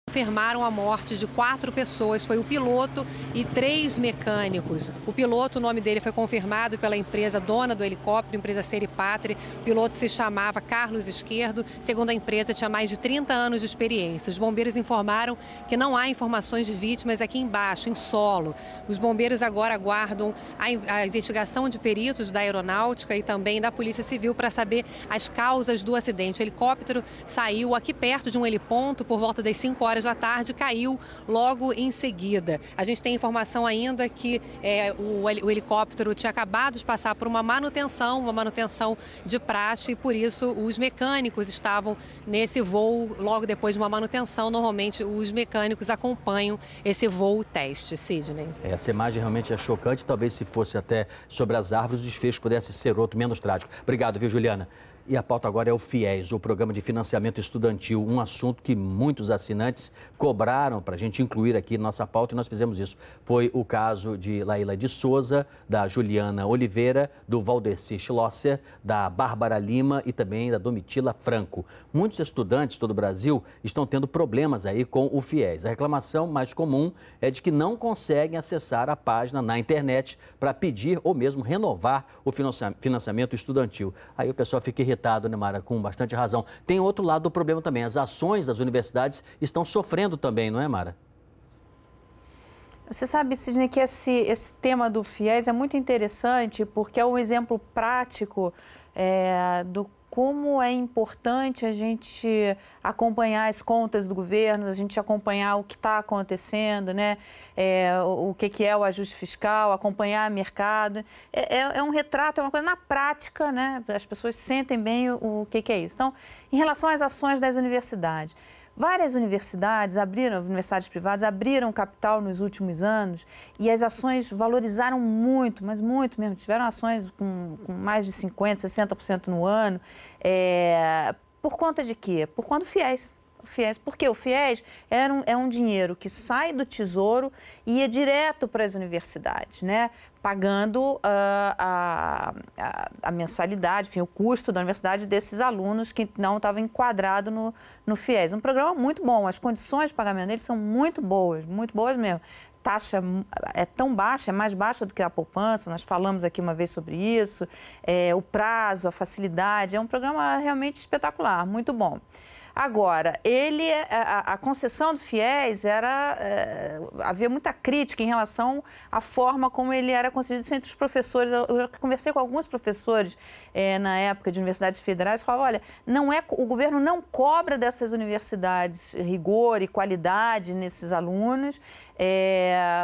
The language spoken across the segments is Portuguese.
Confirmaram a morte de 4 pessoas, foi o piloto e 3 mecânicos. O piloto, o nome dele foi confirmado pela empresa dona do helicóptero, empresa Seripatre. O piloto se chamava Carlos Esquerdo, segundo a empresa tinha mais de 30 anos de experiência. Os bombeiros informaram que não há informações de vítimas aqui embaixo, em solo. Os bombeiros agora aguardam a investigação de peritos da aeronáutica e também da Polícia Civil para saber as causas do acidente. O helicóptero saiu aqui perto de um heliponto por volta das 5 horas da tarde, caiu logo em seguida. A gente tem informação ainda que o helicóptero tinha acabado de passar por uma manutenção de praxe, e por isso os mecânicos estavam nesse voo logo depois de uma manutenção. Normalmente os mecânicos acompanham esse voo teste, Sidney. Essa imagem realmente é chocante, talvez se fosse até sobre as árvores o desfecho pudesse ser outro, menos trágico. Obrigado, viu, Juliana? E a pauta agora é o FIES, o Programa de Financiamento Estudantil, um assunto que muitos assinantes cobraram para a gente incluir aqui na nossa pauta e nós fizemos isso. Foi o caso de Laíla de Souza, da Juliana Oliveira, do Valdeci Schlosser, da Bárbara Lima e também da Domitila Franco. Muitos estudantes de todo o Brasil estão tendo problemas aí com o FIES. A reclamação mais comum é de que não conseguem acessar a página na internet para pedir ou mesmo renovar o financiamento estudantil. Aí o pessoal fica irritado, né, Mara? Com bastante razão. Tem outro lado do problema também. As ações das universidades estão sofrendo também, não é, Mara? Você sabe, Sidney, que esse tema do FIES é muito interessante porque é um exemplo prático do como é importante a gente acompanhar as contas do governo, a gente acompanhar o que está acontecendo, né? O que é o ajuste fiscal, acompanhar o mercado. É um retrato, é uma coisa na prática, né? As pessoas sentem bem o que é isso. Então, em relação às ações das universidades, várias universidades privadas abriram capital nos últimos anos e as ações valorizaram muito, mas muito mesmo. Tiveram ações com mais de 50%, 60% no ano. Por conta de quê? Por conta do FIES. Porque o FIES é um dinheiro que sai do Tesouro e ia direto para as universidades, né? Pagando a mensalidade, enfim, o custo da universidade desses alunos que não estavam enquadrados no FIES. Um programa muito bom, as condições de pagamento deles são muito boas mesmo. Taxa é tão baixa, é mais baixa do que a poupança, nós falamos aqui uma vez sobre isso, o prazo, a facilidade, é um programa realmente espetacular, muito bom. Agora, a concessão do FIES havia muita crítica em relação à forma como ele era concedido entre os professores. Eu já conversei com alguns professores na época de universidades federais e falavam, olha, o governo não cobra dessas universidades rigor e qualidade nesses alunos,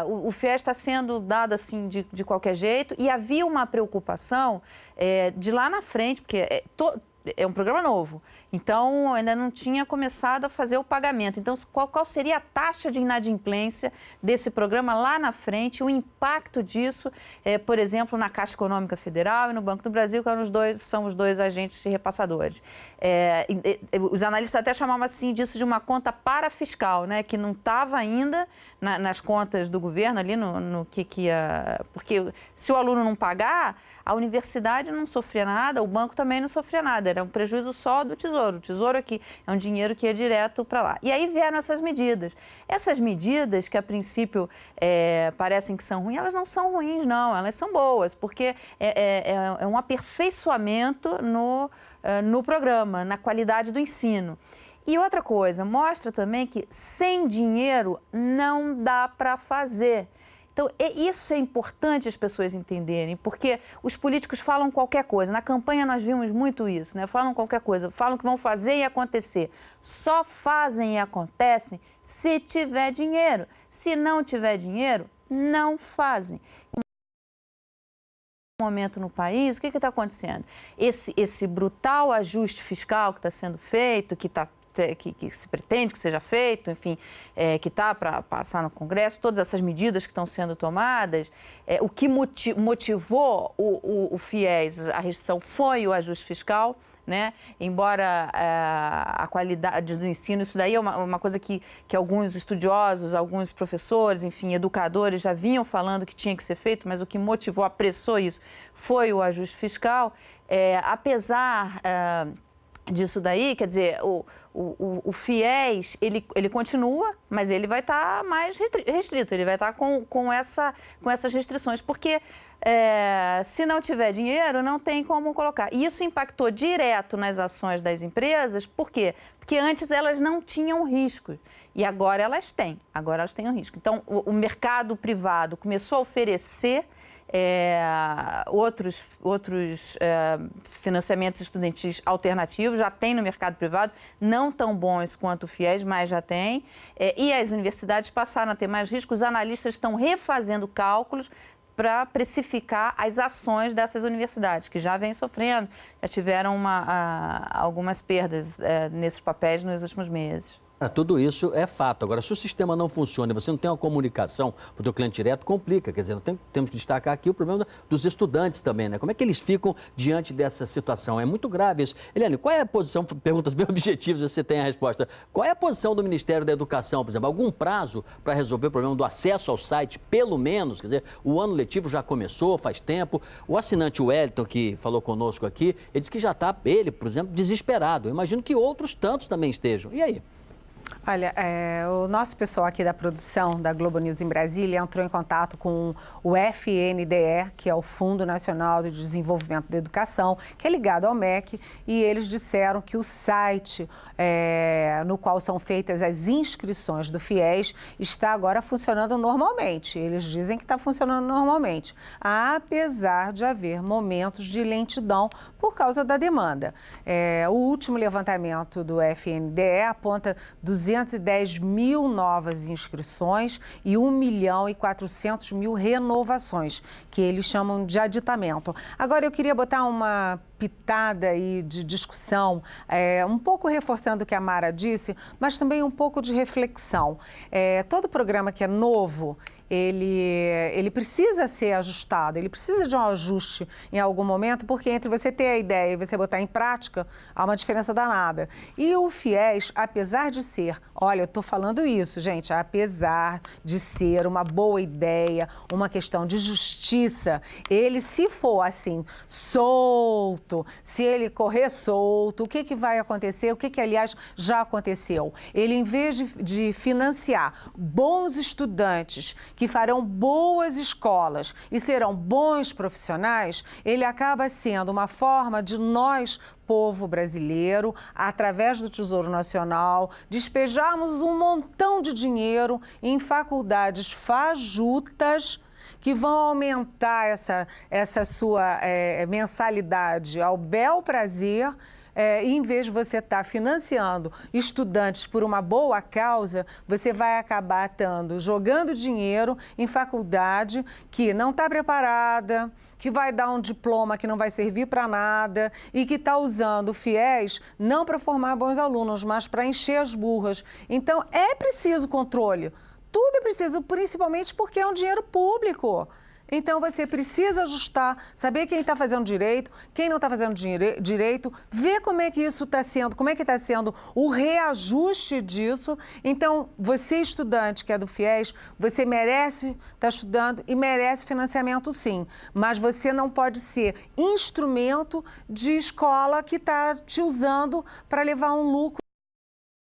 o FIES está sendo dado assim de qualquer jeito, e havia uma preocupação de lá na frente, porque é um programa novo, então ainda não tinha começado a fazer o pagamento. Então, qual seria a taxa de inadimplência desse programa lá na frente, o impacto disso, por exemplo, na Caixa Econômica Federal e no Banco do Brasil, que são os dois agentes repassadores. Os analistas até chamavam assim disso de uma conta parafiscal, né, que não estava ainda nas contas do governo, ali no que ia... Porque se o aluno não pagar, a universidade não sofria nada, o banco também não sofria nada, era um prejuízo só do Tesouro. O Tesouro aqui é um dinheiro que ia direto para lá. E aí vieram essas medidas. Essas medidas, que a princípio parecem que são ruins, elas não são ruins, não, elas são boas, porque é um aperfeiçoamento no programa, na qualidade do ensino. E outra coisa, mostra também que sem dinheiro não dá para fazer. Então, isso é importante as pessoas entenderem, porque os políticos falam qualquer coisa. Na campanha nós vimos muito isso, né? Falam qualquer coisa, falam que vão fazer e acontecer. Só fazem e acontecem se tiver dinheiro. Se não tiver dinheiro, não fazem. Momento no país, o que está acontecendo? Esse brutal ajuste fiscal que está sendo feito, que se pretende que seja feito, enfim, que está para passar no Congresso, todas essas medidas que estão sendo tomadas, o que motivou o FIES, a restrição, foi o ajuste fiscal, né? Embora a qualidade do ensino, isso daí é uma coisa que alguns estudiosos, alguns professores, enfim, educadores já vinham falando que tinha que ser feito, mas o que motivou, apressou isso, foi o ajuste fiscal. Apesar disso daí, quer dizer, o FIES, ele continua, mas ele vai estar mais restrito, ele vai estar com essas restrições, porque se não tiver dinheiro, não tem como colocar. E isso impactou direto nas ações das empresas, por quê? Porque antes elas não tinham risco, e agora elas têm um risco. Então, o mercado privado começou a oferecer outros financiamentos estudantis alternativos, já tem no mercado privado, não tão bons quanto o FIES, mas já tem, e as universidades passaram a ter mais risco. Os analistas estão refazendo cálculos para precificar as ações dessas universidades, que já vêm sofrendo, já tiveram algumas perdas nesses papéis nos últimos meses. Tudo isso é fato. Agora, se o sistema não funciona e você não tem uma comunicação para o teu cliente direto, complica. Quer dizer, temos que destacar aqui o problema dos estudantes também, né? Como é que eles ficam diante dessa situação? É muito grave isso. Eliane, qual é a posição, perguntas bem objetivas, você tem a resposta. Qual é a posição do Ministério da Educação, por exemplo? Algum prazo para resolver o problema do acesso ao site, pelo menos? Quer dizer, o ano letivo já começou, faz tempo. O assinante Wellington, que falou conosco aqui, ele disse que já está, ele, por exemplo, desesperado. Eu imagino que outros tantos também estejam. E aí? Olha, o nosso pessoal aqui da produção da Globo News em Brasília entrou em contato com o FNDE, que é o Fundo Nacional de Desenvolvimento da Educação, que é ligado ao MEC, e eles disseram que o site no qual são feitas as inscrições do FIES está agora funcionando normalmente. Eles dizem que está funcionando normalmente, apesar de haver momentos de lentidão por causa da demanda. O último levantamento do FNDE aponta 210 mil novas inscrições e 1.400.000 renovações, que eles chamam de aditamento. Agora, eu queria botar uma pitada aí de discussão, um pouco reforçando o que a Mara disse, mas também um pouco de reflexão. Todo programa que é novo, ele precisa ser ajustado, ele precisa de um ajuste em algum momento, porque entre você ter a ideia e você botar em prática, há uma diferença danada. E o FIES, apesar de ser, olha, eu estou falando isso, gente, apesar de ser uma boa ideia, uma questão de justiça, ele, se for assim, solto, se ele correr solto, o que vai acontecer? O que aliás, já aconteceu? Ele, em vez de financiar bons estudantes que farão boas escolas e serão bons profissionais, ele acaba sendo uma forma de nós, povo brasileiro, através do Tesouro Nacional, despejarmos um montão de dinheiro em faculdades fajutas que vão aumentar essa sua mensalidade ao bel prazer. Em vez de você estar financiando estudantes por uma boa causa, você vai acabar jogando dinheiro em faculdade que não está preparada, que vai dar um diploma que não vai servir para nada e que está usando o FIES não para formar bons alunos, mas para encher as burras. Então, é preciso controle. Tudo é preciso, principalmente porque é um dinheiro público. Então, você precisa ajustar, saber quem está fazendo direito, quem não está fazendo direito, ver como é que isso está sendo, como é que está sendo o reajuste disso. Então, você, estudante que é do FIES, você merece estar estudando e merece financiamento, sim. Mas você não pode ser instrumento de escola que está te usando para levar um lucro